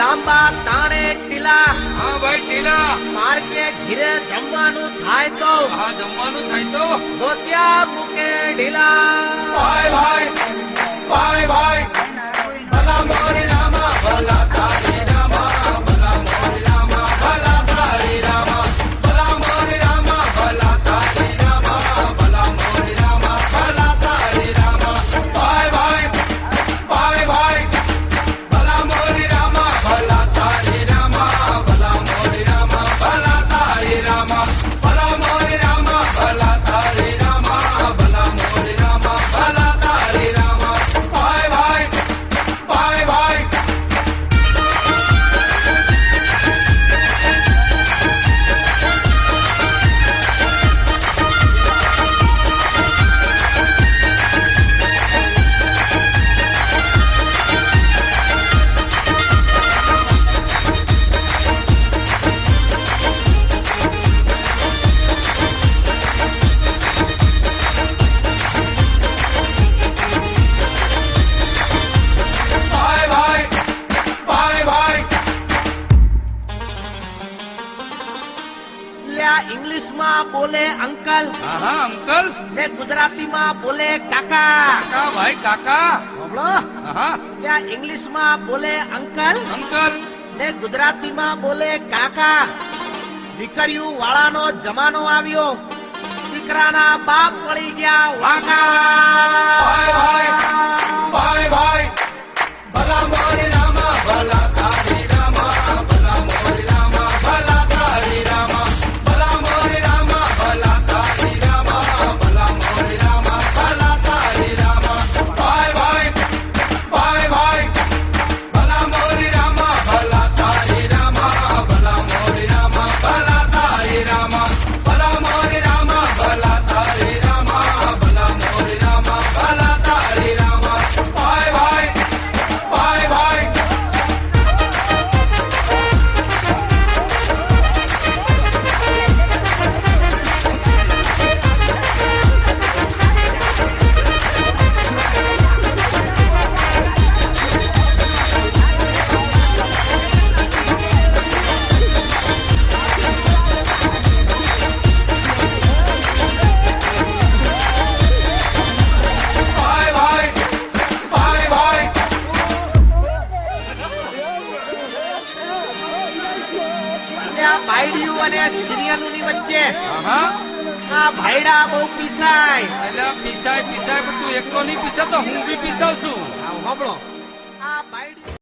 લાંબા તાણે ટીલા. હા ભાઈ ટીલા. માર્કે ઘીરે જમવાનું થાય તો. હા જમવાનું થાય તો. ધોતિયા મૂકે ઢીલા. ભાઈ ભાઈ ભાઈ ભાઈ ભલા મોરી રામા ભલા તારી રામા ભલા મોરી રામા ભલા તારી રામા ભલા મોરી રામા ભલા તારી રામા ભલા મોરી રામા ભલા તારી રામા ભાઈ ભાઈ ભાઈ ભાઈ ભલા મોરી રામા ભલા તારી રામા ભલા મોરી રામા ભલા તારી રામા ભલા મોરી રામા ભલા તારી રામા ભલા મોરી રામા ભલા તારી રામા ભાઈ ભાઈ ભાઈ ભાઈ ઇંગ્લિશમાં બોલે અંકલ હા અંકલ ને ગુજરાતીમાં બોલે કાકા. કાકા ભાઈ કાકા સાંભળો. હા ઇંગ્લિશમાં બોલે અંકલ અંકલ ને ગુજરાતીમાં બોલે કાકા. દીકરીઓ વાળાનો જમાનો આવ્યો, દીકરાના બાપ પડી ગયા વાંકા. ભાઈ ભાઈ ભાઈ ભાઈ ભલા મોરી રામા ભલા તારી રામા ભલા મોરી રામા ભલા તારી રામા ભલા મોરી રામા ભલા તારી રામા ભલા મોરી રામા ભલા તારી રામા ભાઈ ભાઈ ભાઈ ભાઈ ભલા મોરી રામા ભલા તારી રામા ભલા મોરી રામા ભલા તારી રામા ભલા મોરી રામા ભલા તારી રામા ભલા મોરી રામા ભલા તારી રામા ભાઈ ભાઈ ભાઈ ભાઈ બાયડીઓ અને સિરિયલોની વચ્ચે હા આ ભાઈડા બહુ પીસાય. એટલે પીસાય પીસાય પણ તું એકલો નહીં પીસાતો, હું બી પીસાવ છું. સાંભળો. આ બાયડી